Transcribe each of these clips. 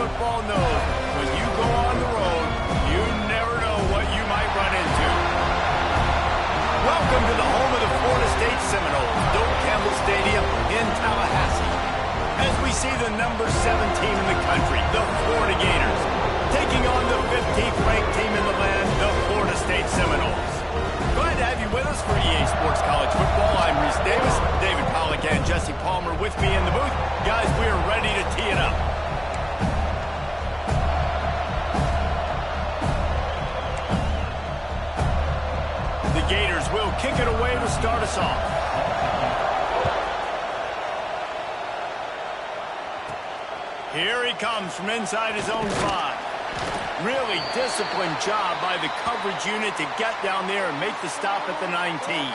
football knows when you go on the road, you never know what you might run into. Welcome to the home of the Florida State Seminoles, Doak Campbell Stadium in Tallahassee. As we see the number 7 team in the country, the Florida Gators, taking on the 15th ranked team in the land, the Florida State Seminoles. Glad to have you with us for EA Sports College Football. I'm Reese Davis, David Pollack and Jesse Palmer with me in the booth. Guys, we are ready to tee it up. The Gators will kick it away to start us off. Here he comes from inside his own 5. Really disciplined job by the coverage unit to get down there and make the stop at the 19.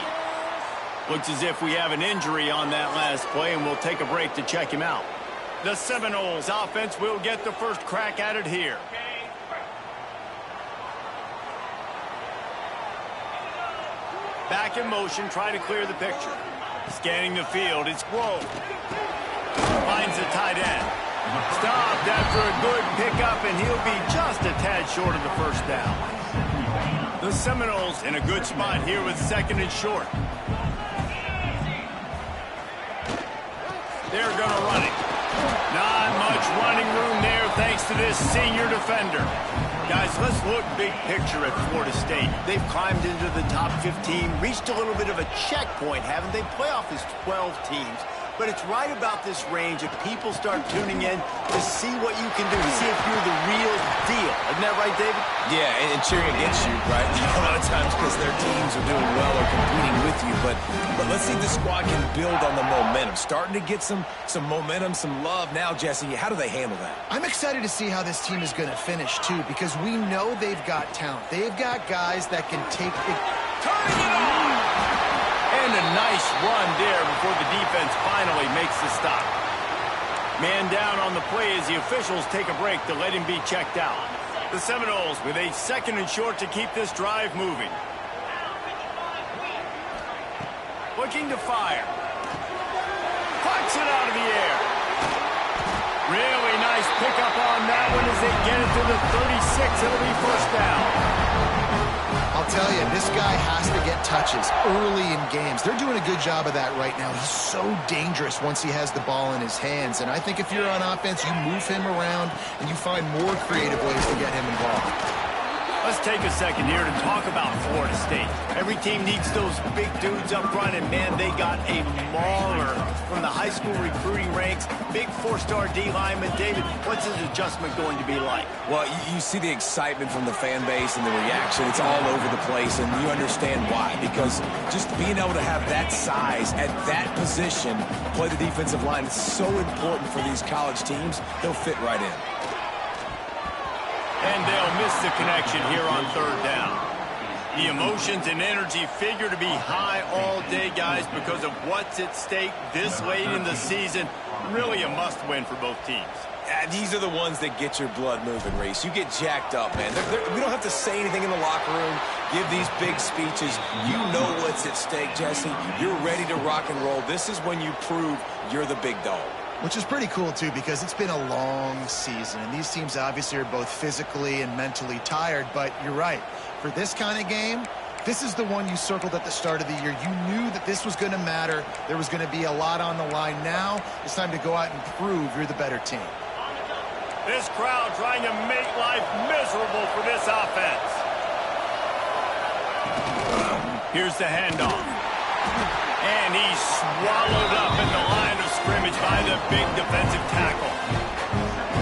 Looks as if we have an injury on that last play, and we'll take a break to check him out. The Seminoles offense will get the first crack at it here. Back in motion, try to clear the picture. Scanning the field, it's Grove. Finds the tight end. Stopped after a good pickup, and he'll be just a tad short of the first down. The Seminoles in a good spot here with 2nd and short. They're going to run it. Not much running room there thanks to this senior defender. Guys, let's look big picture at Florida State. They've climbed into the top 15, reached a little bit of a checkpoint, haven't they? Playoff is 12 teams. But it's right about this range if people start tuning in to see what you can do, to see if you're the real deal. Isn't that right, David? Yeah, and cheering against you, right? A lot of times because their teams are doing well or competing with you. But let's see if the squad can build on the momentum. Starting to get some momentum, some love. Now, Jesse, how do they handle that? I'm excited to see how this team is going to finish, too, because we know they've got talent. They've got guys that can take the... Turning it on! And a nice run there before the defense finally makes the stop. Man down on the play as the officials take a break to let him be checked out. The Seminoles with a 2nd and short to keep this drive moving. Looking to fire. Clucks it out of the air. Really nice pickup on that one as they get it to the 36. It'll be first down. I'll tell you, this guy has to get touches early in games. They're doing a good job of that right now. He's so dangerous once he has the ball in his hands. And I think if you're on offense, you move him around and you find more creative ways to get him involved. Let's take a second here to talk about Florida State. Every team needs those big dudes up front, and man, they got a mauler from the high school recruiting ranks. Big 4-star D lineman. David, what's his adjustment going to be like? Well, you see the excitement from the fan base and the reaction. It's all over the place, and you understand why. Because just being able to have that size at that position, play the defensive line, is so important for these college teams. They'll fit right in. And they'll miss the connection here on 3rd down. The emotions and energy figure to be high all day, guys, because of what's at stake this late in the season. Really a must-win for both teams. These are the ones that get your blood moving, Reese. You get jacked up, man. We don't have to say anything in the locker room, give these big speeches. You know what's at stake, Jesse. You're ready to rock and roll. This is when you prove you're the big dog. Which is pretty cool, too, because it's been a long season. And these teams obviously are both physically and mentally tired. But you're right. For this kind of game, this is the one you circled at the start of the year. You knew that this was going to matter. There was going to be a lot on the line. Now it's time to go out and prove you're the better team. This crowd trying to make life miserable for this offense. Here's the handoff. And he's swallowed up in the line of scrimmage by the big defensive tackle.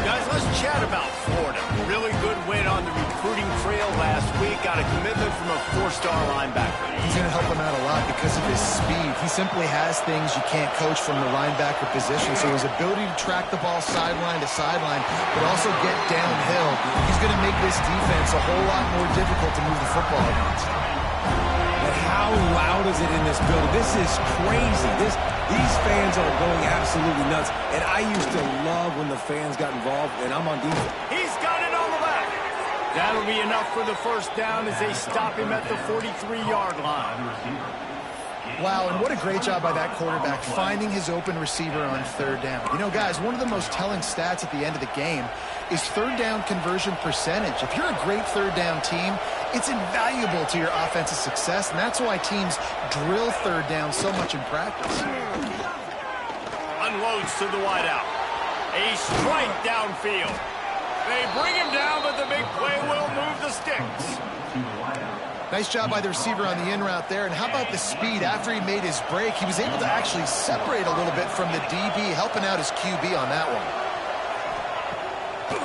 Guys, let's chat about Florida. Really good win on the recruiting trail last week. Got a commitment from a 4-star linebacker. He's going to help him out a lot because of his speed. He simply has things you can't coach from the linebacker position. So his ability to track the ball sideline to sideline, but also get downhill, he's going to make this defense a whole lot more difficult to move the football against. But how loud is it in this building? This is crazy. These fans are going absolutely nuts. And I used to love when the fans got involved, and I'm on defense. He's got it on the back. That'll be enough for the first down as they stop him at the 43-yard line. Wow, and what a great job by that quarterback finding his open receiver on third down. You know, guys, one of the most telling stats at the end of the game is third down conversion percentage. If you're a great third down team, it's invaluable to your offensive success, and that's why teams drill third down so much in practice. Unloads to the wideout. A strike downfield. They bring him down, but the big play will move the sticks. Nice job by the receiver on the in route there. And how about the speed? After he made his break, he was able to actually separate a little bit from the DB, helping out his QB on that one.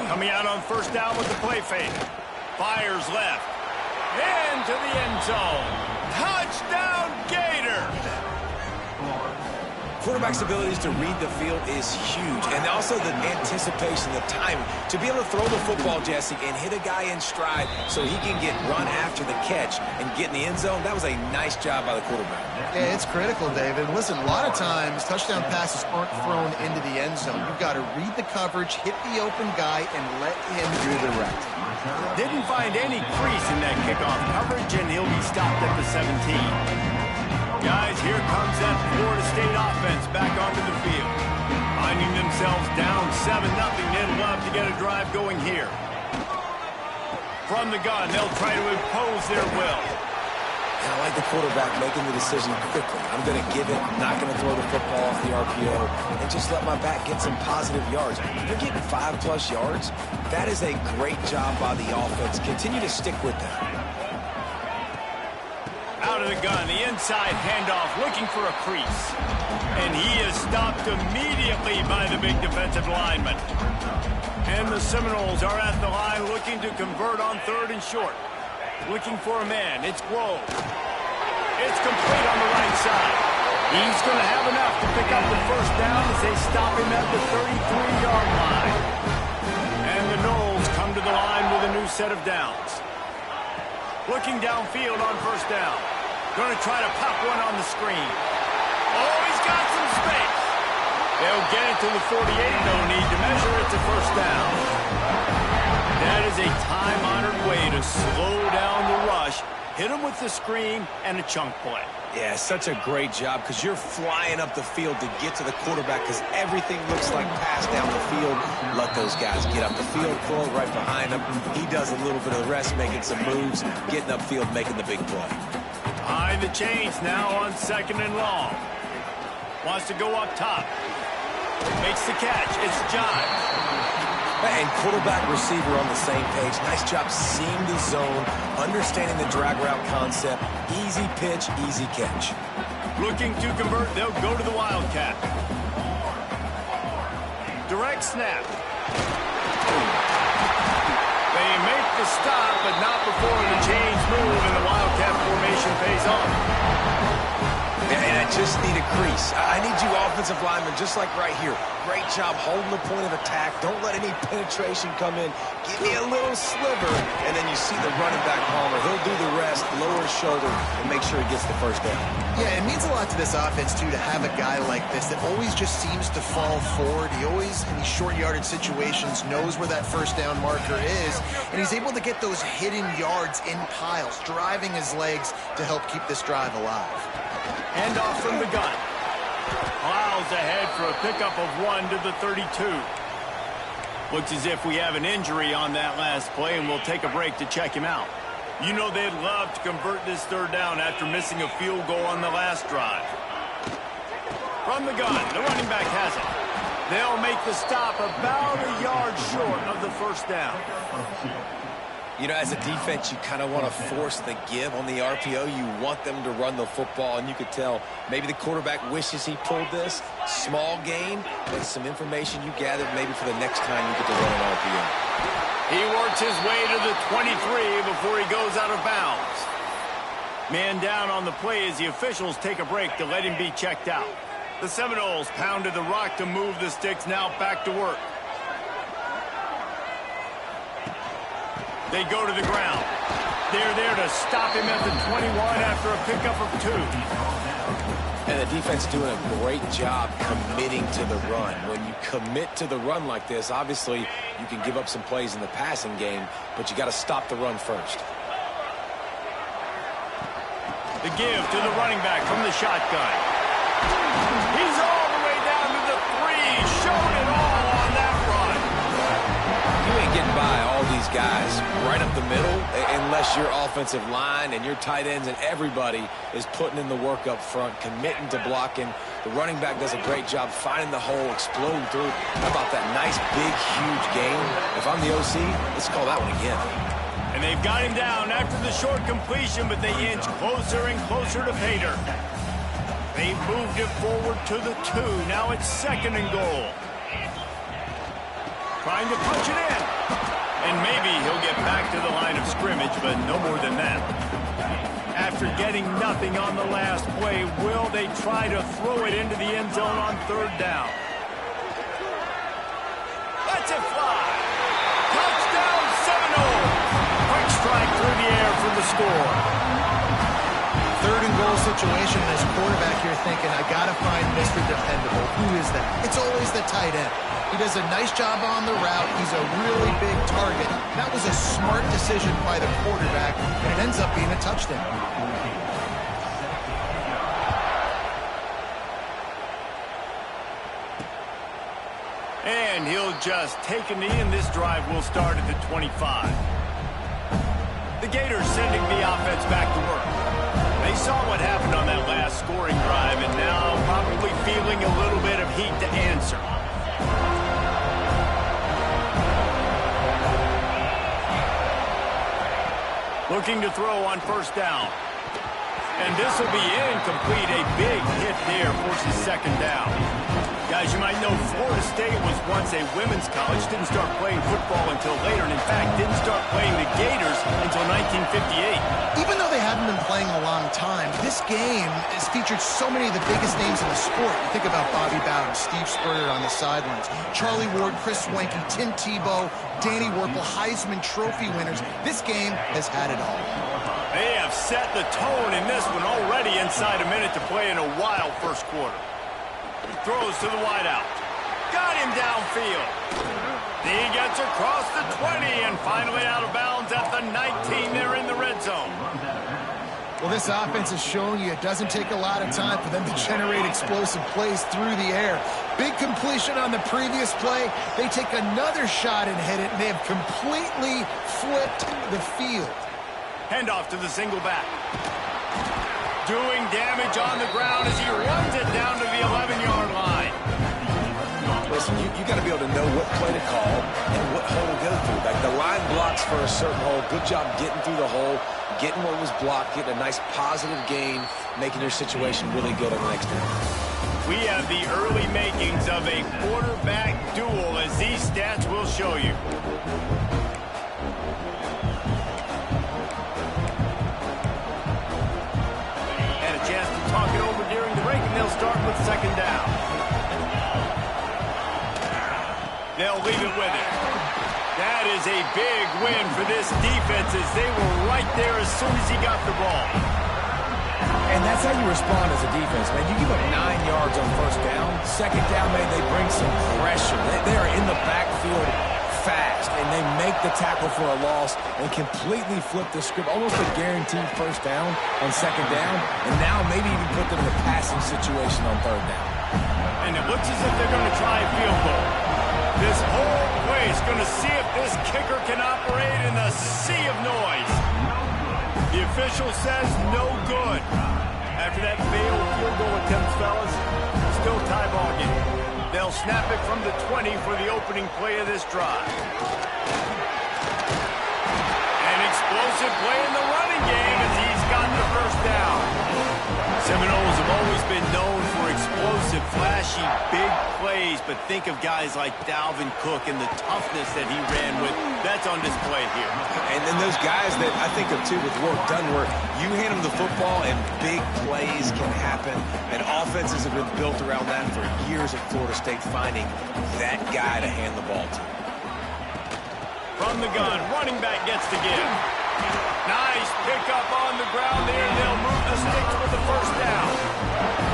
Coming out on first down with the play fake. Fires left. Into the end zone. Touchdown, Gators! Quarterback's abilities to read the field is huge, and also the anticipation, the timing. To be able to throw the football, Jesse, and hit a guy in stride so he can get run after the catch and get in the end zone, that was a nice job by the quarterback. Yeah, it's critical, David. Listen, a lot of times touchdown passes aren't thrown into the end zone. You've got to read the coverage, hit the open guy, and let him do the rest. Didn't find any crease in that kickoff coverage, and he'll be stopped at the 17. Guys, here comes that Florida State offense back onto the field. Finding themselves down 7-0, they'd love to get a drive going here. From the gun, they'll try to impose their will. And I like the quarterback making the decision quickly. I'm going to give it. I'm not going to throw the football off the RPO and just let my back get some positive yards. If you're getting 5+ yards, that is a great job by the offense. Continue to stick with that. Out of the gun, the inside handoff, looking for a crease. And he is stopped immediately by the big defensive lineman. And the Seminoles are at the line looking to convert on third and short. Looking for a man. It's Grove. It's complete on the right side. He's going to have enough to pick up the first down as they stop him at the 33-yard line. And the Noles come to the line with a new set of downs. Looking downfield on first down. Going to try to pop one on the screen. Oh, he's got some space. They'll get it to the 48. No need to measure it to first down. That is a time-honored way to slow down the rush, hit him with the screen, and a chunk play. Yeah, such a great job because you're flying up the field to get to the quarterback because everything looks like pass down the field. Let those guys get up the field, throw it right behind him. He does a little bit of the rest, making some moves, getting upfield, making the big play. Behind the chains now on second and long. Wants to go up top. Makes the catch. It's John. And quarterback receiver on the same page. Nice job seeing the zone, understanding the drag route concept. Easy pitch, easy catch. Looking to convert, they'll go to the Wildcat. Direct snap. They make the stop, but not before the change move, and the Wildcat formation pays off. And I just need a crease. I need you offensive linemen, just like right here. Great job holding the point of attack. Don't let any penetration come in. Give me a little sliver, and then you see the running back Palmer. He'll do the rest, lower his shoulder, and make sure he gets the first down. Yeah, it means a lot to this offense, too, to have a guy like this that always just seems to fall forward. He always, in these short yardage situations, knows where that first down marker is, and he's able to get those hidden yards in piles, driving his legs to help keep this drive alive. Hand off from the gun. Plows ahead for a pickup of 1 to the 32. Looks as if we have an injury on that last play, and we'll take a break to check him out. You know they'd love to convert this third down after missing a field goal on the last drive. From the gun, the running back has it. They'll make the stop about a yard short of the first down. You know, as a defense, you kind of want to force the give on the RPO. You want them to run the football, and you could tell maybe the quarterback wishes he pulled this. Small gain, but some information you gathered maybe for the next time you get to run an RPO. He works his way to the 23 before he goes out of bounds. Man down on the play as the officials take a break to let him be checked out. The Seminoles pounded the rock to move the sticks, now back to work. They go to the ground. They're there to stop him at the 21 after a pickup of 2. And the defense doing a great job committing to the run. When you commit to the run like this, obviously you can give up some plays in the passing game, but you got to stop the run first. The give to the running back from the shotgun. He's all the way down to the 3. Showing it all on that run. You ain't getting by all these guys right up the middle unless your offensive line and your tight ends and everybody is putting in the work up front, committing to blocking. The running back does a great job finding the hole, exploding through. How about that nice, big, huge gain? If I'm the OC, let's call that one again. And they've got him down after the short completion, but they inch closer and closer to Pater. They moved it forward to the 2. Now it's 2nd and goal. Trying to punch it in. And maybe he'll get back to the line of scrimmage, but no more than that. After getting nothing on the last play, will they try to throw it into the end zone on 3rd down? Let's it fly. Touchdown Seminoles. Quick strike through the air for the score. 3rd and goal situation, and as quarterback you're thinking, I got to find Mr. Dependable. Who is that? It's always the tight end. He does a nice job on the route. He's a really big target. That was a smart decision by the quarterback, and it ends up being a touchdown. And he'll just take a knee, and this drive will start at the 25. The Gators sending the offense back to work. They saw what happened on that last scoring drive, and now probably feeling a little bit of heat to answer. Looking to throw on 1st down. And this will be incomplete. A big hit there forces 2nd down. Guys, you might know Florida State was once a women's college. Didn't start playing football until later. And in fact, didn't start playing the Gators until 1958. Even though they haven't been playing a long time, this game has featured so many of the biggest names in the sport. You think about Bobby Bowden, Steve Spurrier on the sidelines, Charlie Ward, Chris Swanky, Tim Tebow, Danny Werpel, Heisman Trophy winners. This game has had it all. They have set the tone in this one already inside a minute to play in a wild first quarter. Throws to the wideout. Got him downfield. He gets across the 20 and finally out of bounds at the 19 there in the red zone. Well, this offense has shown you it doesn't take a lot of time for them to generate explosive plays through the air. Big completion on the previous play. They take another shot and hit it, and they have completely flipped the field. Handoff to the single back. Doing damage on the ground as he runs it down to the 11-yard line. Listen, you got to be able to know what play to call and what hole to go through. Like the line blocks for a certain hole. Good job getting through the hole, getting what was blocked, getting a nice positive gain, making your situation really good on the next one. We have the early makings of a quarterback duel, as these stats will show you. And a chance to talk it over during the break, and they'll start with 2nd down. They'll leave it with it. That is a big win for this defense, as they were right there as soon as he got the ball. And that's how you respond as a defense, man. You give up 9 yards on 1st down. 2nd down, man, they bring some pressure. They are in the backfield fast, and they make the tackle for a loss and completely flip the script. Almost a guaranteed 1st down on 2nd down, and now maybe even put them in a passing situation on 3rd down. And it looks as if they're going to try a field goal. This whole place going to see if this kicker can operate in the sea of noise. The official says no good. After that failed field goal attempt, fellas, still tie ball game. They'll snap it from the 20 for the opening play of this drive. An explosive play in the running game as he's got the 1st down. Seminoles have always been known for explosive, flashy, big plays, but think of guys like Dalvin Cook and the toughness that he ran with. That's on display here. And then those guys that I think of, too, with work done, where you hand them the football and big plays can happen, and offenses have been built around that for years at Florida State, finding that guy to hand the ball to. From the gun, running back gets the give. Nice pickup on the ground there. They'll move the sticks with the 1st down.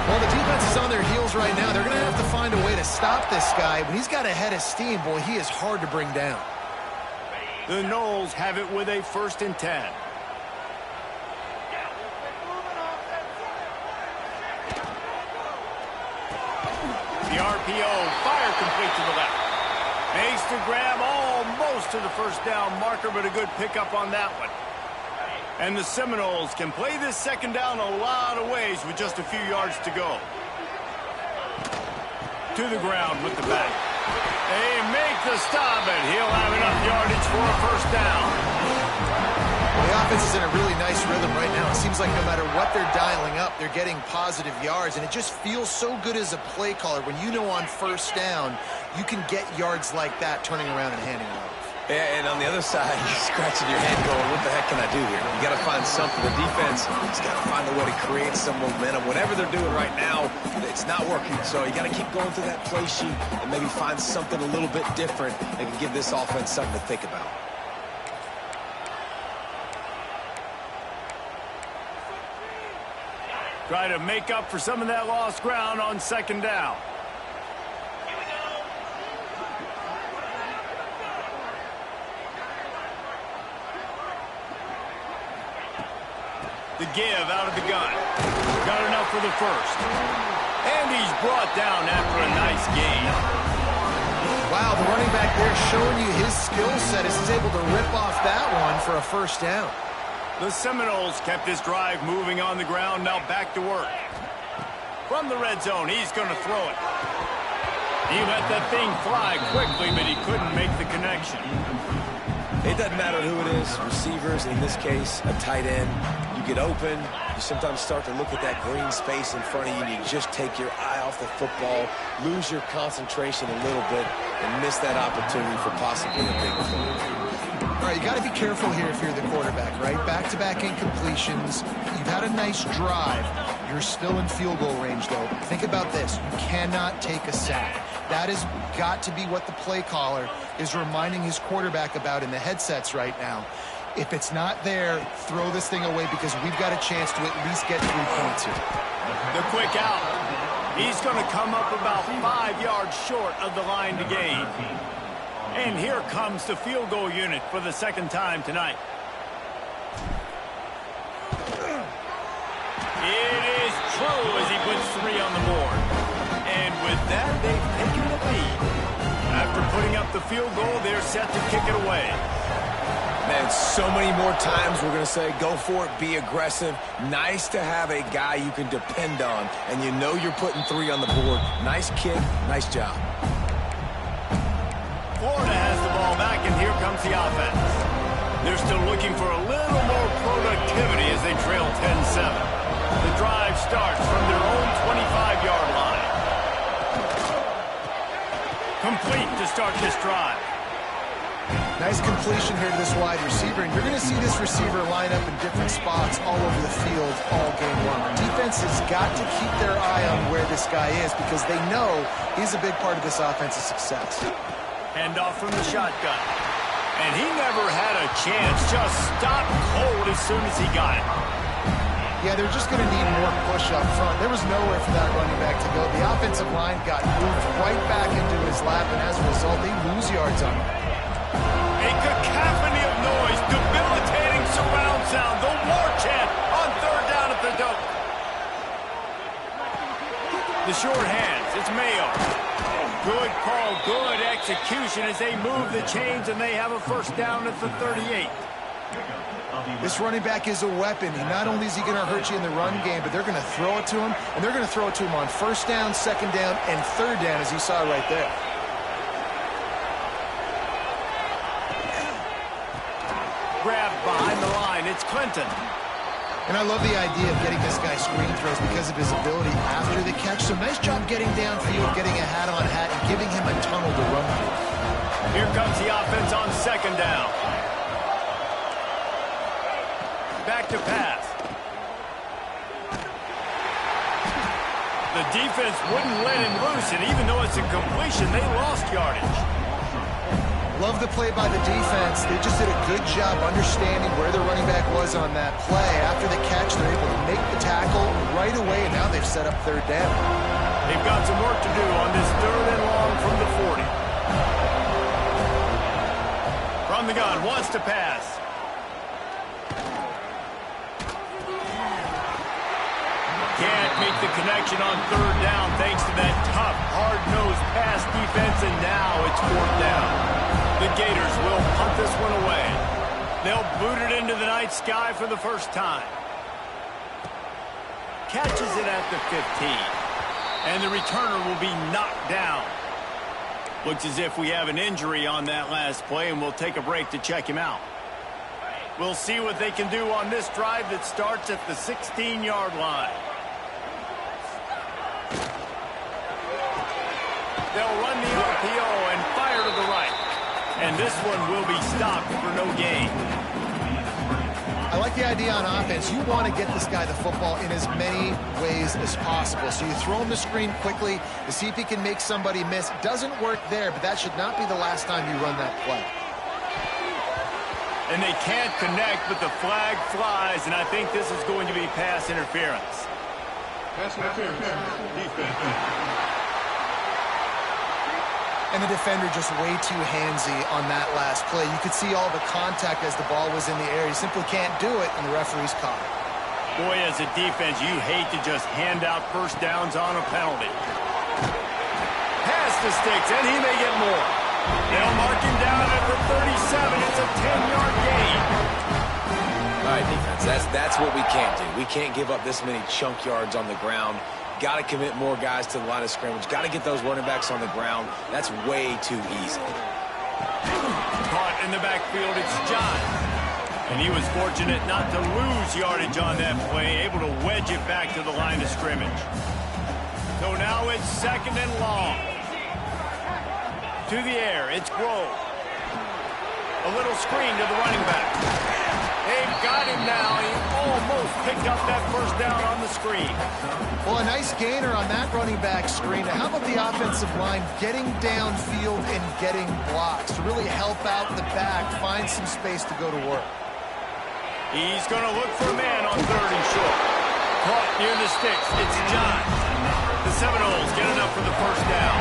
Well, the defense is on their heels right now. They're going to have to find a way to stop this guy. When he's got a head of steam, boy, he is hard to bring down. The Noles have it with a 1st and 10. The RPO, fire complete to the left. Makes the grab almost to the first down marker, but a good pickup on that one. And the Seminoles can play this second down a lot of ways with just a few yards to go. To the ground with the back. They make the stop, and he'll have enough yardage for a first down. The offense is in a really nice rhythm right now. It seems like no matter what they're dialing up, they're getting positive yards, and it just feels so good as a play caller when you know on first down you can get yards like that turning around and handing it off. Yeah, and on the other side, you're scratching your head going, what the heck can I do here? You got to find something. The defense has got to find a way to create some momentum. Whatever they're doing right now, it's not working. So you got to keep going through that play sheet and maybe find something a little bit different that can give this offense something to think about. Try to make up for some of that lost ground on second down. The give out of the gun. Got enough for the first. And he's brought down after a nice gain. Wow, the running back there showing you his skill set as he's able to rip off that one for a first down. The Seminoles kept this drive moving on the ground, now back to work. From the red zone, he's going to throw it. He let that thing fly quickly, but he couldn't make the connection. It doesn't matter who it is, receivers, in this case, a tight end. You get open, you sometimes start to look at that green space in front of you, and you just take your eye off the football, lose your concentration a little bit, and miss that opportunity for possibly a big play. All right, you got to be careful here if you're the quarterback, right? Back-to-back incompletions. You've had a nice drive. You're still in field goal range, though. Think about this. You cannot take a sack. That has got to be what the play caller is reminding his quarterback about in the headsets right now. If it's not there, throw this thing away because we've got a chance to at least get 3 points here. The quick out. He's going to come up about 5 yards short of the line to gain. And here comes the field goal unit for the second time tonight. It is true as he puts 3 on the board. And with that, they've taken the lead. After putting up the field goal, they're set to kick it away. Man, so many more times we're going to say, go for it, be aggressive. Nice to have a guy you can depend on, and you know you're putting 3 on the board. Nice kick, nice job. Florida has the ball back, and here comes the offense. They're still looking for a little more productivity as they trail 10-7. The drive starts from their own 25-yard line. Complete to start this drive. Nice completion here to this wide receiver, and you're going to see this receiver line up in different spots all over the field all game long. The defense has got to keep their eye on where this guy is because they know he's a big part of this offense's success. Handoff from the shotgun. And he never had a chance. Just stopped cold as soon as he got it. Yeah, they're just going to need more push up front. There was nowhere for that running back to go. The offensive line got moved right back into his lap, and as a result, they lose yards on him. A cacophony of noise, debilitating surround sound, the war chant on third down at the dope. The short hands, it's Mayo. Good call, good execution as they move the chains, and they have a first down at the 38. This running back is a weapon. Not only is he going to hurt you in the run game, but they're going to throw it to him, and they're going to throw it to him on first down, second down, and third down, as you saw right there. Grabbed behind the line, it's Clinton. And I love the idea of getting this guy screen throws because of his ability after the catch. So nice job getting downfield, getting a hat-on-hat, and giving him a tunnel to run through. Here comes the offense on second down. Back to pass. The defense wouldn't let him loose, and even though it's a completion, they lost yardage. Love the play by the defense. They just did a good job understanding where the running back was on that play. After the catch, they're able to make the tackle right away, and now they've set up third down. They've got some work to do on this third and long from the 40. From the gun, wants to pass. can't make the connection on third down thanks to that tough, hard-nosed pass defense, and now it's fourth down. The Gators will punt this one away. They'll boot it into the night sky for the first time. Catches it at the 15. And the returner will be knocked down. Looks as if we have an injury on that last play, and we'll take a break to check him out. We'll see what they can do on this drive that starts at the 16-yard line. They'll run the RPO and fire to the right. And this one will be stopped for no gain. I like the idea on offense. You want to get this guy the football in as many ways as possible. So you throw him the screen quickly to see if he can make somebody miss. Doesn't work there, but that should not be the last time you run that play. And they can't connect, but the flag flies, and I think this is going to be pass interference. Pass interference. Defense. And the defender just way too handsy on that last play. You could see all the contact as the ball was in the air. He simply can't do it, and the referee's caught it. Boy, as a defense, you hate to just hand out first downs on a penalty. Pass to Sticks, and he may get more. They'll mark him down at the 37. It's a 10-yard gain. All right, defense, that's what we can't do. We can't give up this many chunk yards on the ground. Got to commit more guys to the line of scrimmage. Got to get those running backs on the ground. That's way too easy. Caught in the backfield, it's John. And he was fortunate not to lose yardage on that play, able to wedge it back to the line of scrimmage. So now it's second and long. To the air, it's Grove. A little screen to the running back. They've got him now. He almost picked up that first down on the screen. Well, a nice gainer on that running back screen. Now, how about the offensive line getting downfield and getting blocks to really help out the back, find some space to go to work? He's going to look for a man on third and short. Caught near the sticks. It's John. The Seminoles get enough for the first down.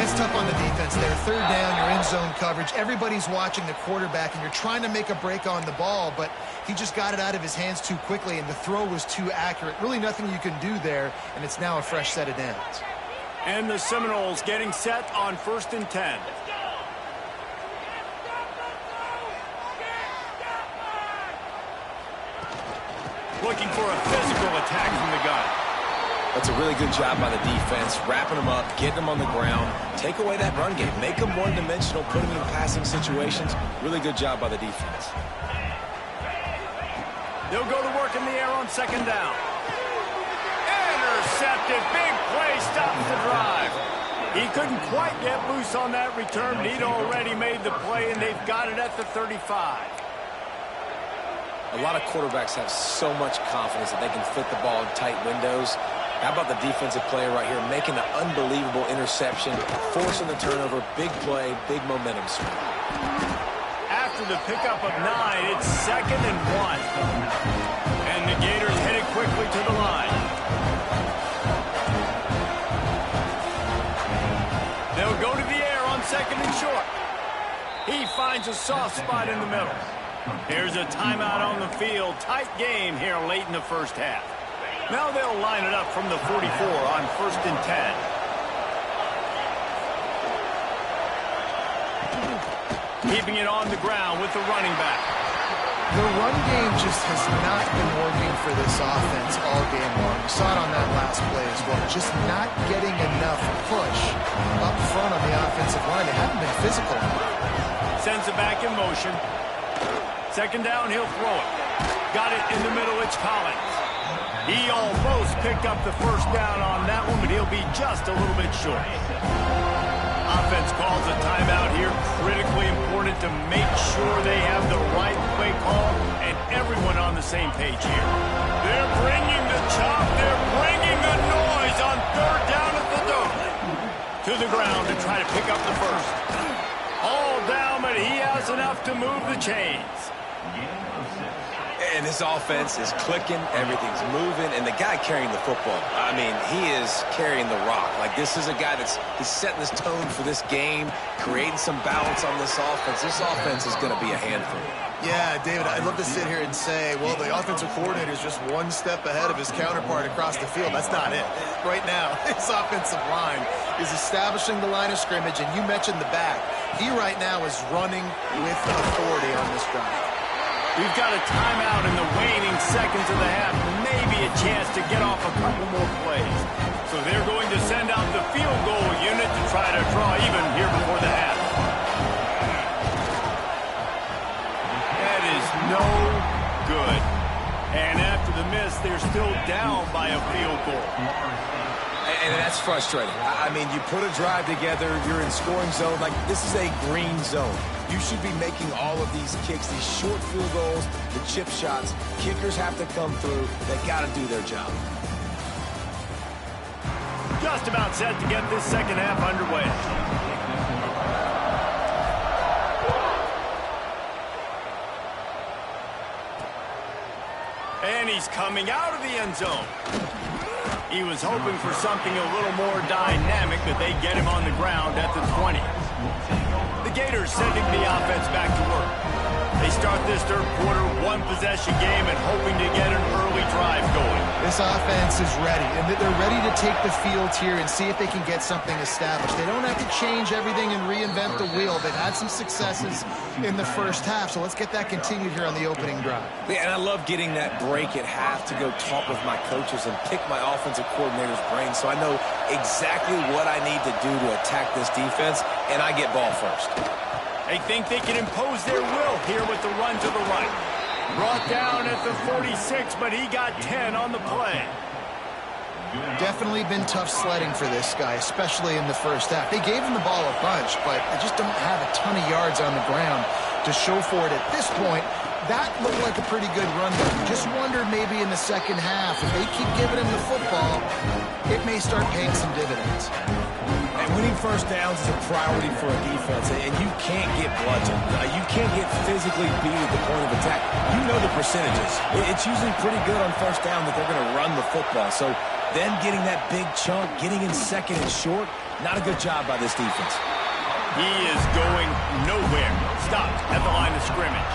It's tough on the defense there. Third down, you're in zone coverage. Everybody's watching the quarterback, and you're trying to make a break on the ball, but he just got it out of his hands too quickly, and the throw was too accurate. Really nothing you can do there, and it's now a fresh set of downs. And the Seminoles getting set on 1st and 10. Looking for a physical attack from the gun. That's a really good job by the defense, wrapping them up, getting them on the ground, take away that run game, make them one-dimensional, put them in passing situations. Really good job by the defense. They'll go to work in the air on second down. Intercepted, big play, stops the drive. He couldn't quite get loose on that return, but he'd already made the play, and they've got it at the 35. A lot of quarterbacks have so much confidence that they can fit the ball in tight windows. How about the defensive player right here making an unbelievable interception, forcing the turnover, big play, big momentum swing. After the pickup of 9, it's 2nd and 1. And the Gators headed quickly to the line. They'll go to the air on 2nd and short. He finds a soft spot in the middle. Here's a timeout on the field. Tight game here late in the first half. Now they'll line it up from the 44 on 1st and 10. Keeping it on the ground with the running back. The run game just has not been working for this offense all game long. We saw it on that last play as well. Just not getting enough push up front on the offensive line. They haven't been physical. Sends it back in motion. Second down, he'll throw it. Got it in the middle, it's Collins. He almost picked up the first down on that one, but he'll be just a little bit short. Offense calls a timeout here. Critically important to make sure they have the right play call and everyone on the same page here. They're bringing the chop. They're bringing the noise on third down at the dome. To the ground to try to pick up the first. All down, but he has enough to move the chains. And this offense is clicking, everything's moving, and the guy carrying the football, I mean, he is carrying the rock. Like, this is a guy he's setting this tone for this game, creating some balance on this offense. This offense is going to be a handful. Yeah, David, I'd love to sit here and say, well, the offensive coordinator is just one step ahead of his counterpart across the field. That's not it. Right now, his offensive line is establishing the line of scrimmage, and you mentioned the back. He right now is running with authority on this drive. We've got a timeout in the waning seconds of the half, maybe a chance to get off a couple more plays. So they're going to send out the field goal unit to try to draw even here before the half. That is no good. And after the miss, they're still down by a field goal. And that's frustrating. I mean, you put a drive together, you're in scoring zone. Like, this is a green zone. You should be making all of these kicks, these short field goals, the chip shots. Kickers have to come through. They got to do their job. Just about set to get this second half underway. And he's coming out of the end zone. He was hoping for something a little more dynamic, but they get him on the ground at the 20. The Gators sending the offense back to work. They start this third quarter one-possession game and hoping to get an early drive going. This offense is ready, and they're ready to take the field here and see if they can get something established. They don't have to change everything and reinvent the wheel. They've had some successes in the first half, so let's get that continued here on the opening drive. Yeah, and I love getting that break at half to go talk with my coaches and pick my offensive coordinator's brain so I know exactly what I need to do to attack this defense, and I get ball first. They think they can impose their will here with the run to the right. Brought down at the 46, but he got 10 on the play. Definitely been tough sledding for this guy, especially in the first half. They gave him the ball a bunch, but they just don't have a ton of yards on the ground to show for it at this point. That looked like a pretty good run, but you just wonder maybe in the second half, if they keep giving him the football, it may start paying some dividends. And winning first downs is a priority for a defense, and you can't get bludgeoned. You can't get physically beat at the point of attack. You know the percentages. It's usually pretty good on first down that they're going to run the football. So them getting that big chunk, getting in second and short, not a good job by this defense. He is going nowhere. Stopped at the line of scrimmage.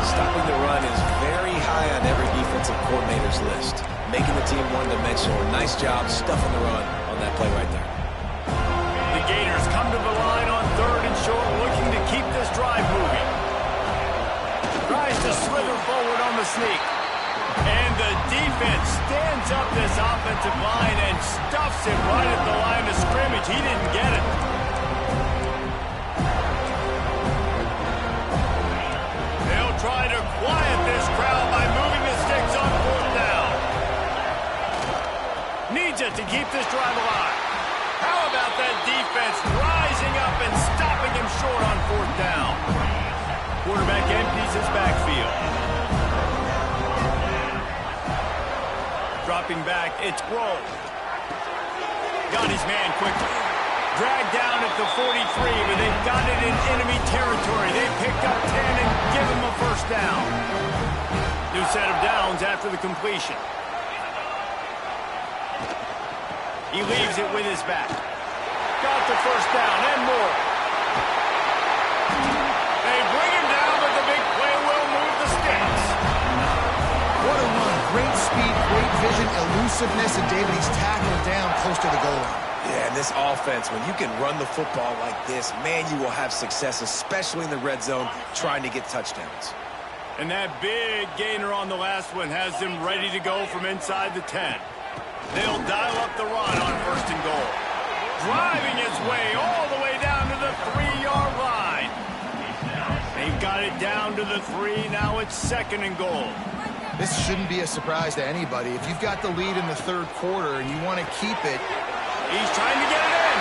Stopping the run is very high on every defensive coordinator's list. Making the team one-dimensional. Nice job stuffing the run on that play right there. The Gators come to the line on third and short, looking to keep this drive moving. Tries to slither forward on the sneak. And the defense stands up this offensive line and stuffs it right at the line of scrimmage. He didn't get it. They'll try to quiet this crowd by moving the sticks on fourth down. Needs it to keep this drive alive. How about that defense rising up and stopping him short on fourth down? Quarterback empties his backfield. Dropping back, it's Grove. Got his man quickly. Dragged down at the 43, but they've got it in enemy territory. They picked up 10 and give him a first down. New set of downs after the completion. He leaves it with his back. Got the first down and more. They bring him down, but the big play will move the sticks. What a run. Great speed, great vision, elusiveness, and David, he's tackled down close to the goal line. Yeah, and this offense, when you can run the football like this, man, you will have success, especially in the red zone, trying to get touchdowns. And that big gainer on the last one has them ready to go from inside the 10. They'll dial up the run on first and goal. Driving its way all the way down to the 3-yard line. They've got it down to the 3. Now it's second and goal. This shouldn't be a surprise to anybody. If you've got the lead in the third quarter and you want to keep it, he's trying to get it in.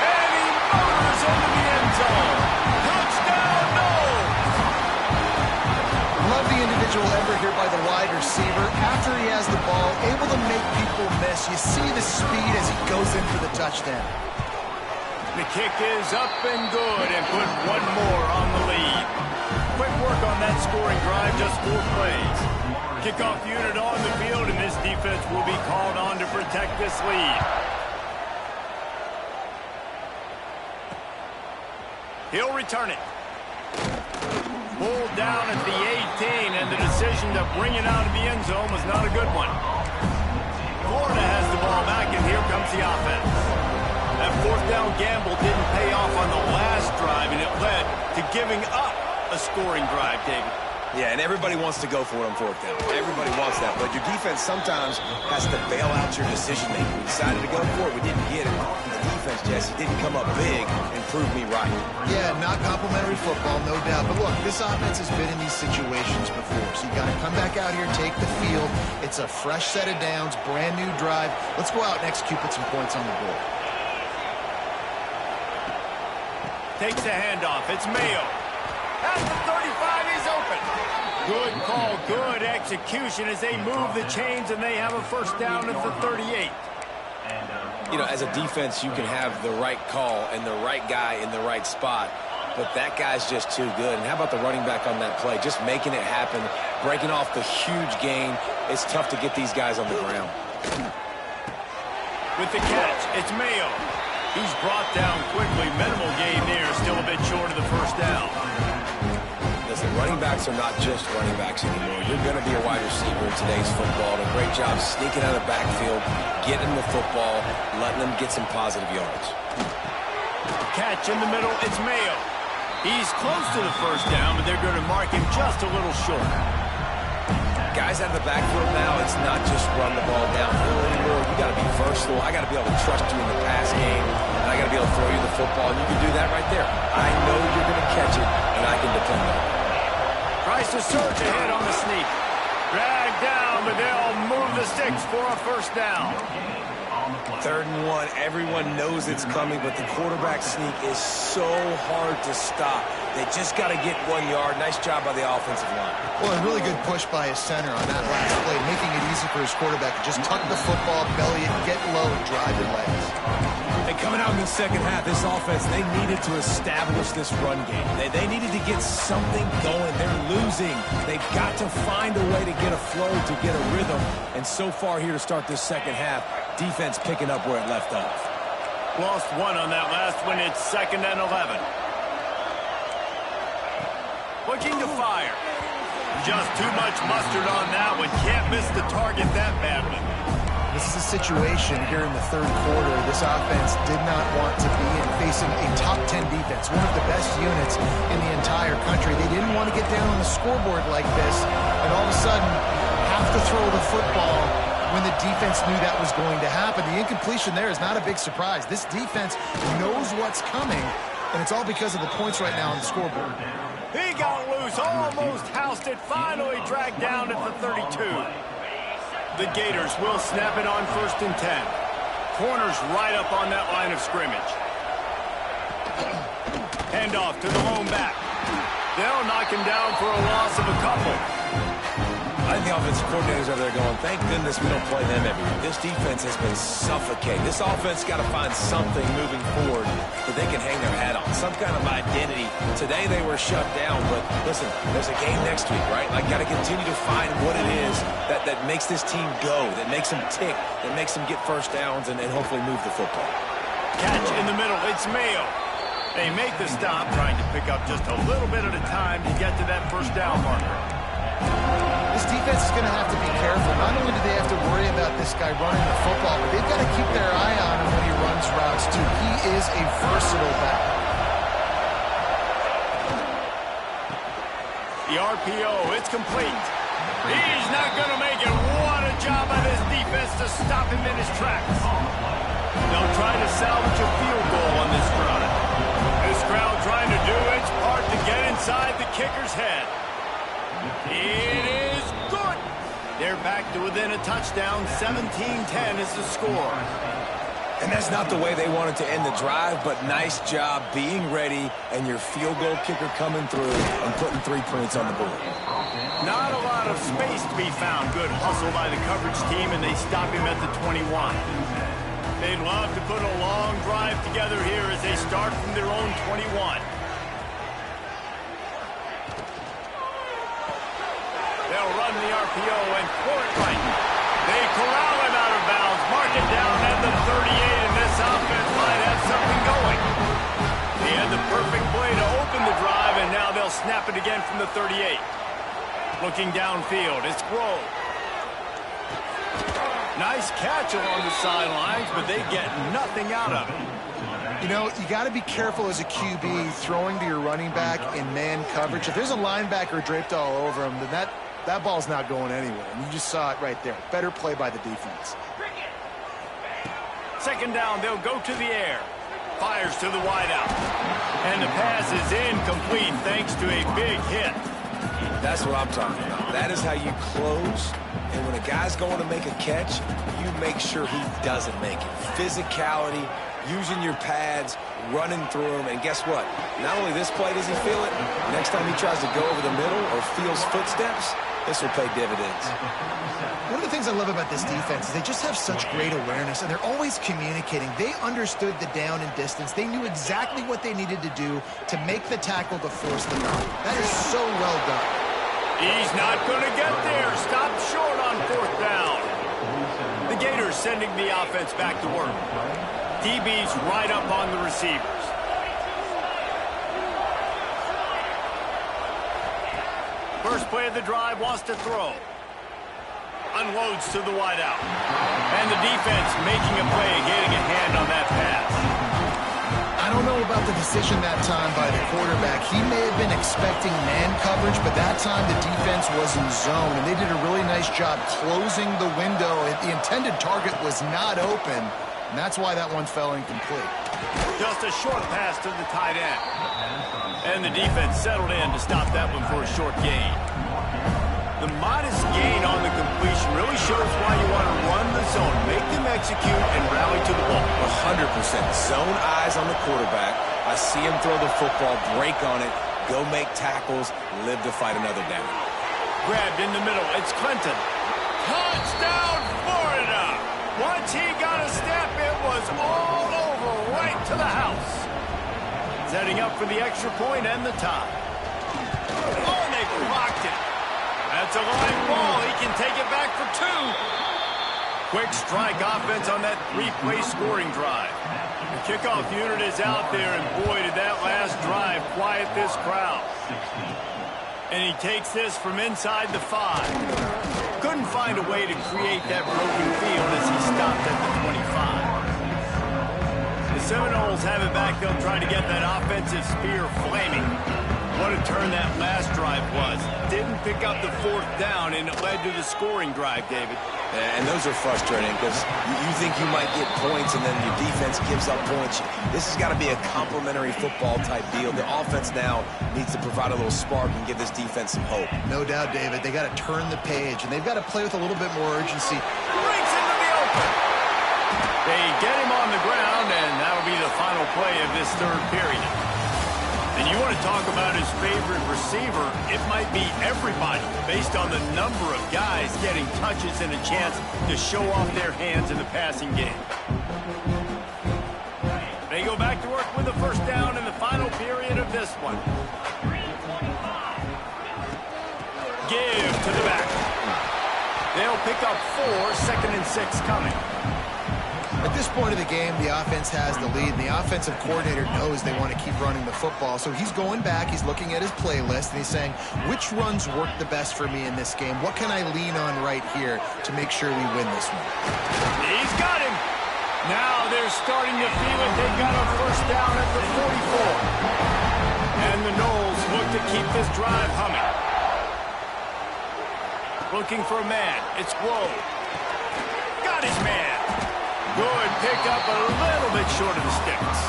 And he motors into the end zone. Touchdown, no! love the individual effort here by the wide receiver. After he has the ball, able to make people miss. You see the speed as he goes in for the touchdown. The kick is up and good, and put one more on the lead. Quick work on that high-scoring drive, just 4 plays. Kickoff unit on the field, and this defense will be called on to protect this lead. He'll return it. Pulled down at the 18, and the decision to bring it out of the end zone was not a good one. Florida has the ball back, and here comes the offense. That 4th down gamble didn't pay off on the last drive, and it led to giving up a scoring drive, David. Yeah, and everybody wants to go for it on 4th down. Everybody wants that, but your defense sometimes has to bail out your decision-making. We decided to go for it. We didn't get it. And the defense, Jesse, didn't come up big and prove me right. Yeah, not complimentary football, no doubt. But look, this offense has been in these situations before, so you got to come back out here, take the field. It's a fresh set of downs, brand new drive. Let's go out and execute, put some points on the board. Takes the handoff. It's Mayo. At the 35, he's open. Good call, good execution as they move the chains, and they have a 1st down at the 38. You know, as a defense, you can have the right call and the right guy in the right spot, but that guy's just too good. And how about the running back on that play? Just making it happen, breaking off the huge gain. It's tough to get these guys on the ground. With the catch, it's Mayo. He's brought down quickly. Minimal gain there, still a bit short of the 1st down. Listen, running backs are not just running backs anymore. You're going to be a wide receiver in today's football. And a great job sneaking out of the backfield, getting the football, letting them get some positive yards. Catch in the middle, it's Mayo. He's close to the 1st down, but they're going to mark him just a little short. Guys out of the backfield now, it's not just run the ball downhill anymore. You got to be versatile. I got to be able to trust you in the pass game, and I got to be able to throw you the football, and you can do that right there. I know you're going to catch it, and I can depend on it. Tries to surge ahead on the sneak. Dragged down, but they'll move the sticks for a 1st down. 3rd and 1. Everyone knows it's coming, but the quarterback sneak is so hard to stop. They just got to get 1 yard. Nice job by the offensive line. Well, a really good push by his center on that last play, making it easy for his quarterback to just tuck the football, belly it, get low, and drive the legs. And coming out in the 2nd half, this offense, they needed to establish this run game. They needed to get something going. They're losing. They've got to find a way to get a flow, to get a rhythm. And so far here to start this 2nd half, defense picking up where it left off. Lost 1 on that last one. It's 2nd and 11. Looking to fire. Just too much mustard on that one. Can't miss the target that badly. This is a situation here in the 3rd quarter this offense did not want to be in, facing a top 10 defense, one of the best units in the entire country. They didn't want to get down on the scoreboard like this and all of a sudden have to throw the football when the defense knew that was going to happen. The incompletion there is not a big surprise. This defense knows what's coming, and it's all because of the points right now on the scoreboard. He got loose, almost housed it, finally dragged down at the 32. The Gators will snap it on 1st and 10. Corners right up on that line of scrimmage. Handoff to the lone back. They'll knock him down for a loss of a couple. I think the offensive coordinators over there going, thank goodness we don't play them every week. This defense has been suffocating. This offense got to find something moving forward that they can hang their hat on, some kind of identity. Today they were shut down, but listen, there's a game next week, right? Like, got to continue to find what it is that makes this team go, that makes them tick, that makes them get 1st downs and hopefully move the football. Catch in the middle, it's Mayo. They make the stop, trying to pick up just a little bit at a time to get to that 1st down marker. This defense is going to have to be careful. Not only do they have to worry about this guy running the football, but they've got to keep their eye on him when he runs routes, too. He is a versatile back. The RPO, it's complete. He's not going to make it. What a job by this defense to stop him in his tracks. They'll try to salvage a field goal on this drive. This crowd trying to do its part to get inside the kicker's head. It is good. They're back to within a touchdown. 17-10 is the score. And that's not the way they wanted to end the drive, but nice job being ready and your field goal kicker coming through and putting 3 points on the board. Not a lot of space to be found. Good hustle by the coverage team, and they stop him at the 21. They'd love to put a long drive together here as they start from their own 21. RPO and throw it right. They corral him out of bounds. Mark it down at the 38, and this offense might have something going. He had the perfect play to open the drive, and now they'll snap it again from the 38. Looking downfield, it's Grove. Nice catch along the sidelines, but they get nothing out of it. You know, you got to be careful as a QB throwing to your running back in man coverage. If there's a linebacker draped all over him, then that ball's not going anywhere. And you just saw it right there. Better play by the defense. Second down, they'll go to the air. Fires to the wideout. And the pass is incomplete thanks to a big hit. That's what I'm talking about. That is how you close. And when a guy's going to make a catch, you make sure he doesn't make it. Physicality, using your pads, running through them. And guess what? Not only this play does he feel it, next time he tries to go over the middle or feels footsteps, this will pay dividends. One of the things I love about this defense is they just have such great awareness, and they're always communicating. They understood the down and distance. They knew exactly what they needed to do to make the tackle to force the knock. That is so well done. He's not going to get there. Stop short on fourth down. The Gators sending the offense back to work. DB's right up on the receivers. First play of the drive, wants to throw. Unloads to the wideout. And the defense making a play, getting a hand on that pass. I don't know about the decision that time by the quarterback. He may have been expecting man coverage, but that time the defense was in zone, and they did a really nice job closing the window. The intended target was not open, and that's why that one fell incomplete. Just a short pass to the tight end. And the defense settled in to stop that one for a short gain. The modest gain on the completion really shows why you want to run the zone, make them execute, and rally to the ball. 100%. Zone eyes on the quarterback. I see him throw the football, break on it, go make tackles, live to fight another down. Grabbed in the middle. It's Clinton. Touchdown, Florida! Once he got a step, it was all over right to the house. Setting up for the extra point and the tie. Oh, and they blocked it. That's a line ball. He can take it back for two. Quick strike offense on that three-play scoring drive. The kickoff unit is out there, and boy, did that last drive quiet this crowd. And he takes this from inside the 5. Couldn't find a way to create that broken field as he stopped at the 25. The Seminoles have it back. They'll try to get that offensive spear flaming. What a turn that last drive was. Didn't pick up the fourth down, and it led to the scoring drive, David. And those are frustrating because you think you might get points, and then your defense gives up points. This has got to be a complementary football type deal. The offense now needs to provide a little spark and give this defense some hope. No doubt, David. They got to turn the page, and they've got to play with a little bit more urgency. Breaks into the open. They get him on the ground, and that'll be the final play of this third period. And you want to talk about his favorite receiver, it might be everybody, based on the number of guys getting touches and a chance to show off their hands in the passing game. They go back to work with the first down in the final period of this one. Give to the back. They'll pick up 4, 2nd and 6 coming. At this point of the game, the offense has the lead, and the offensive coordinator knows they want to keep running the football. So he's going back, he's looking at his playlist, and he's saying, which runs work the best for me in this game? What can I lean on right here to make sure we win this one? He's got him. Now they're starting to feel it. They've got a first down at the 44. And the Noles look to keep this drive humming. Looking for a man. It's Grove. Got his man. Good pickup, a little bit short of the sticks.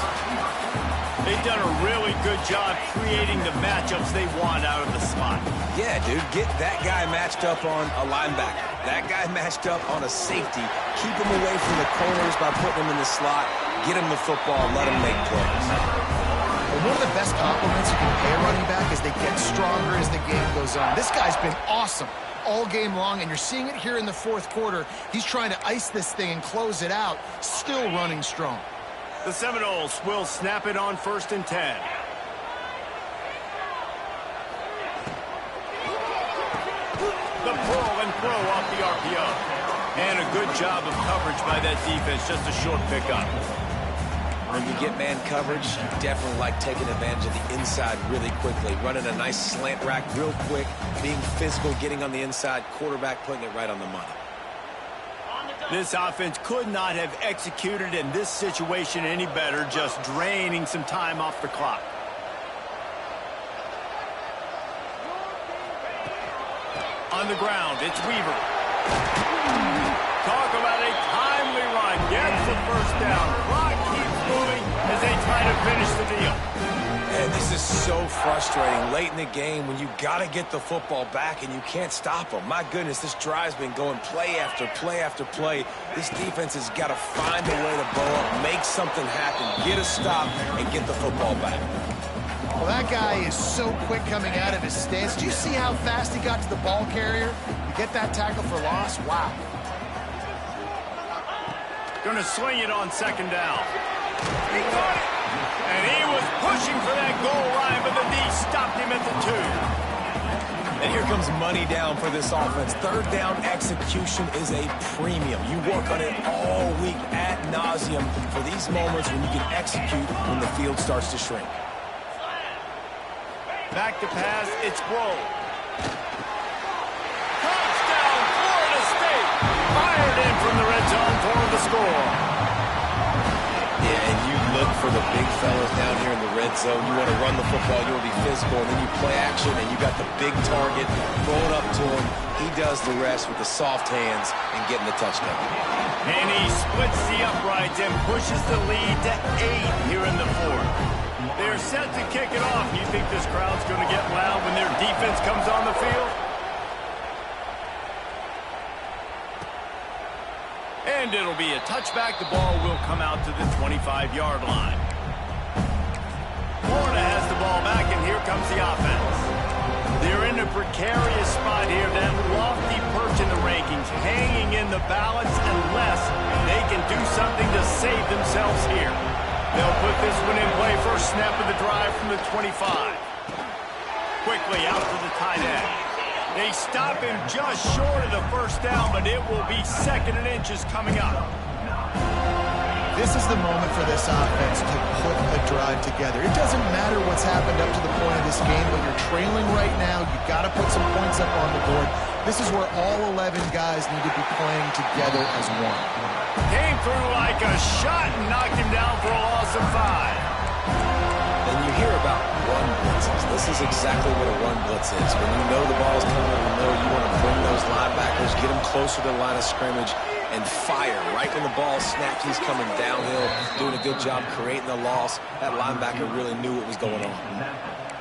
They've done a really good job creating the matchups they want out of the slot. Yeah, dude, get that guy matched up on a linebacker. That guy matched up on a safety. Keep him away from the corners by putting him in the slot. Get him the football, let him make plays. Well, one of the best compliments you can pay a running back is they get stronger as the game goes on. This guy's been awesome all game long, and you're seeing it here in the fourth quarter. He's trying to ice this thing and close it out, still running strong. The Seminoles will snap it on 1st and 10. The pull and throw off the RPO. And a good job of coverage by that defense, just a short pickup. When you get man coverage, you definitely like taking advantage of the inside really quickly. Running a nice slant rack real quick, being physical, getting on the inside, quarterback putting it right on the money. This offense could not have executed in this situation any better, just draining some time off the clock. On the ground, it's Weaver. Talk about a timely run. Gets the first down. Clock keeps moving as they try to finish the deal. And this is so frustrating late in the game when you got to get the football back and you can't stop them. My goodness, this drive's been going play after play after play. This defense has got to find a way to bow up, make something happen, get a stop, and get the football back. Well, that guy is so quick coming out of his stance. Do you see how fast he got to the ball carrier? To get that tackle for loss? Wow. Going to swing it on second down. He got it. And he was pushing for that goal line, but the D stopped him at the 2. And here comes money down for this offense. Third down execution is a premium. You work on it all week ad nauseum for these moments when you can execute when the field starts to shrink. Back to pass, it's Rowe. Touchdown, Florida State. Fired in from the red zone for the score. Yeah, and you look for the big fellas down here in the red zone. You want to run the football, you want to be physical, and then you play action, and you got the big target, throw it up to him. He does the rest with the soft hands and getting the touchdown. And he splits the uprights and pushes the lead to 8 here in the 4th. They're set to kick it off. You think this crowd's going to get loud when their defense comes on the field? And it'll be a touchback. The ball will come out to the 25-yard line. Florida has the ball back, and here comes the offense. They're in a precarious spot here. That lofty perch in the rankings, hanging in the balance unless they can do something to save themselves here. They'll put this one in play. First snap of the drive from the 25. Quickly out to the tight end. They stop him just short of the first down, but it will be 2nd and inches coming up. This is the moment for this offense to put a drive together. It doesn't matter what's happened up to the point of this game. When you're trailing right now, you've got to put some points up on the board. This is where all 11 guys need to be playing together as one. Came through like a shot and knocked him down for a loss of 5. And you hear about run blitzes. This is exactly what a run blitz is. When you know the ball's coming, you know you want to bring those linebackers, get them closer to the line of scrimmage, and fire. Right when the ball snaps, he's coming downhill, doing a good job creating the loss. That linebacker really knew what was going on.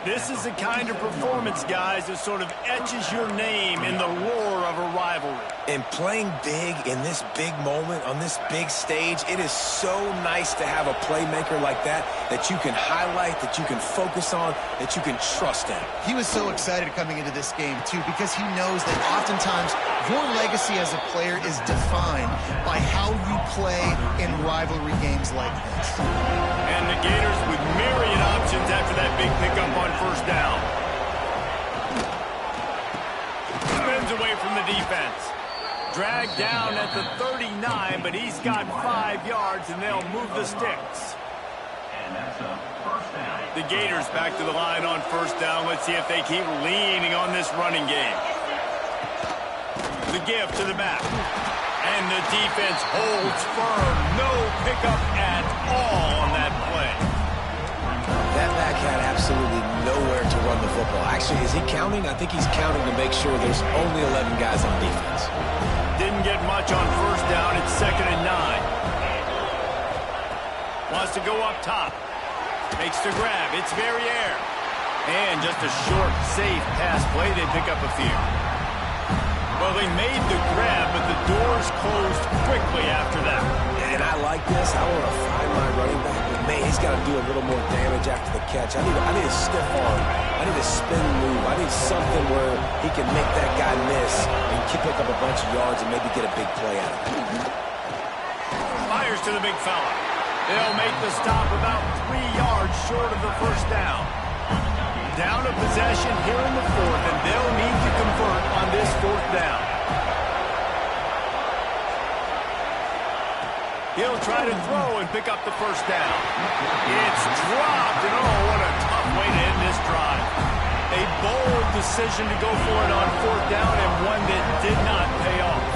This is the kind of performance, guys, that sort of etches your name in the roar of a rivalry. And playing big in this big moment, on this big stage, it is so nice to have a playmaker like that you can highlight, that you can focus on, that you can trust in. He was so excited coming into this game, too, because he knows that oftentimes your legacy as a player is defined by how you play in rivalry games like this. And the Gators with myriad options after that big pickup on first down. Spins away from the defense. Dragged down at the 39, but he's got 5 yards, and they'll move the sticks. The Gators back to the line on first down. Let's see if they keep leaning on this running game. The give to the back. And the defense holds firm. No pickup at all on that play. That back had absolutely nowhere to run the football. Actually, is he counting? I think he's counting to make sure there's only 11 guys on defense. Didn't get much on first down. It's 2nd and 9. Wants to go up top. Makes the grab. It's Verrier. And just a short, safe pass play. They pick up a few. Well, they made the grab, but the doors closed quickly after that. And I like this. I want to find my running back, but man, he's got to do a little more damage after the catch. I need a stiff arm. I need a spin move. I need something where he can make that guy miss and pick up a bunch of yards and maybe get a big play out of it. Fires to the big fella. They'll make the stop about 3 yards short of the first down. Down a possession here in the 4th, and they'll need to convert on this 4th down. He'll try to throw and pick up the first down. It's dropped, and oh, what a tough way to end this drive. A bold decision to go for it on fourth down, and one that did not pay off.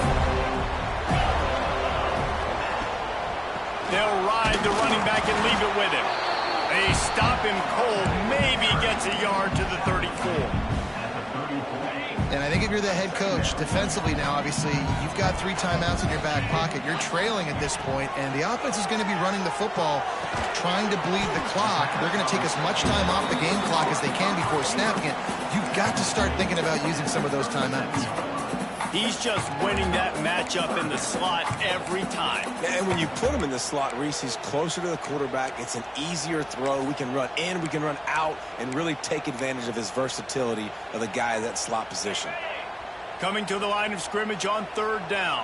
They'll ride the running back and leave it with him. They stop him cold, maybe gets a yard to the 34. And I think if you're the head coach, defensively now, obviously, you've got 3 timeouts in your back pocket. You're trailing at this point, and the offense is going to be running the football, trying to bleed the clock. They're going to take as much time off the game clock as they can before snapping it. You've got to start thinking about using some of those timeouts. He's just winning that matchup in the slot every time. And when you put him in the slot, Reese, he's closer to the quarterback. It's an easier throw. We can run in, we can run out, and really take advantage of his versatility of the guy in that slot position. Coming to the line of scrimmage on third down.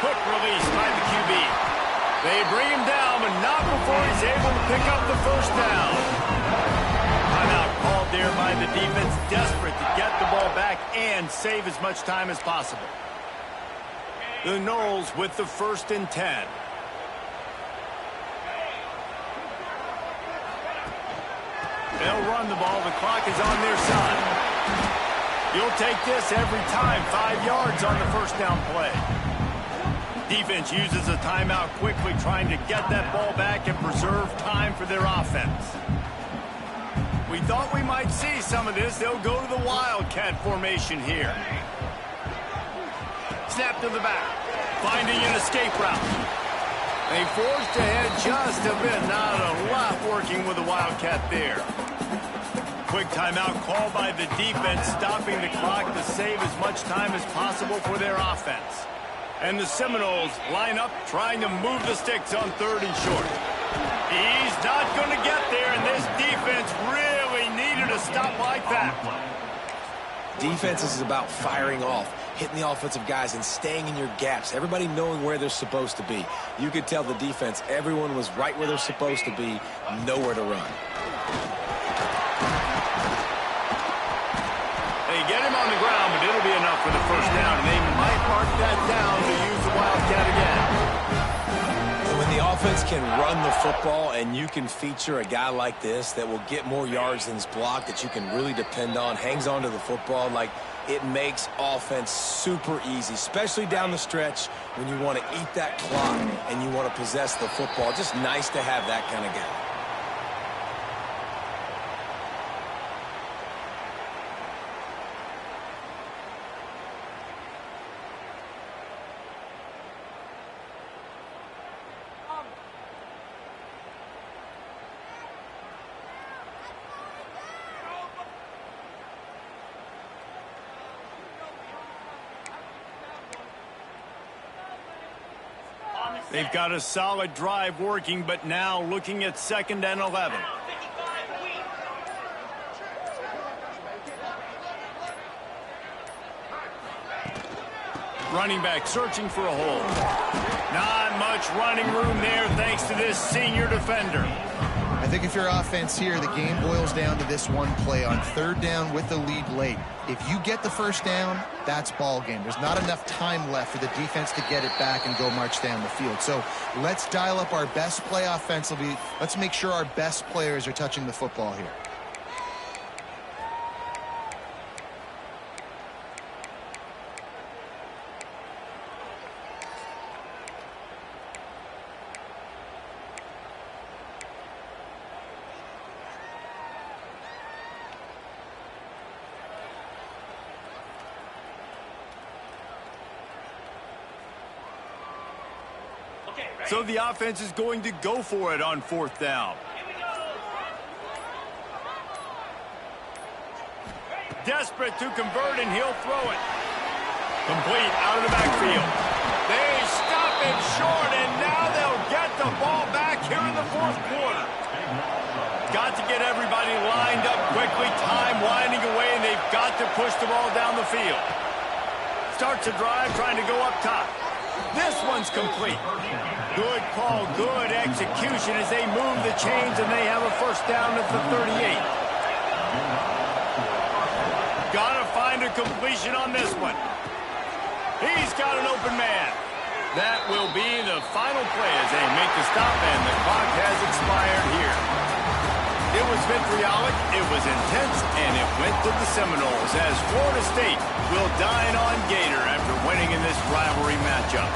Quick release by the QB. They bring him down, but not before he's able to pick up the first down. Timeout called there by the defense, desperate to get the ball back and save as much time as possible. The Noles with the 1st and 10. They'll run the ball. The clock is on their side. You'll take this every time. 5 yards on the first down play. Defense uses a timeout quickly, trying to get that ball back and preserve time for their offense. We thought we might see some of this. They'll go to the Wildcat formation here. Snap to the back. Finding an escape route. They forged ahead just a bit. Not a lot working with the Wildcat there. Quick timeout called by the defense, stopping the clock to save as much time as possible for their offense. And the Seminoles line up, trying to move the sticks on 3rd and short. He's not going to get there, and this defense really needed a stop like that. Defense is about firing off, hitting the offensive guys, and staying in your gaps. Everybody knowing where they're supposed to be. You could tell the defense, everyone was right where they're supposed to be, nowhere to run. They get him on the ground, but it'll be enough for the first down, and they might mark that down to use the Wildcat again. When the offense can run the football and you can feature a guy like this that will get more yards than his block, that you can really depend on, hangs on to the football, like it makes offense super easy, especially down the stretch when you want to eat that clock and you want to possess the football. Just nice to have that kind of guy. They've got a solid drive working, but now looking at 2nd and 11. Running back searching for a hole. Not much running room there thanks to this senior defender. I think if you're offense here, the game boils down to this one play on 3rd down with the lead late. If you get the first down, that's ball game. There's not enough time left for the defense to get it back and go march down the field. So let's dial up our best play offensively. Let's make sure our best players are touching the football here. So the offense is going to go for it on 4th down. Desperate to convert, and he'll throw it. Complete out of the backfield. They stop him short, and now they'll get the ball back here in the 4th quarter. Got to get everybody lined up quickly, time winding away, and they've got to push the ball down the field. Starts a drive, trying to go up top. This one's complete. Good call, good execution as they move the chains, and they have a first down at the 38. Gotta find going to completion on this one. He's got an open man. That will be the final play as they make the stop, and the clock has expired here. It was vitriolic, it was intense, and it went to the Seminoles as Florida State will dine on Gator after winning in this rivalry matchup.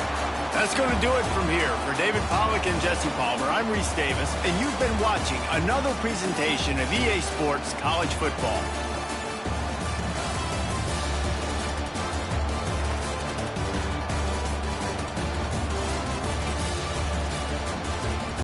That's going to do it from here. For David Pollack and Jesse Palmer, I'm Reese Davis, and you've been watching another presentation of EA Sports College Football.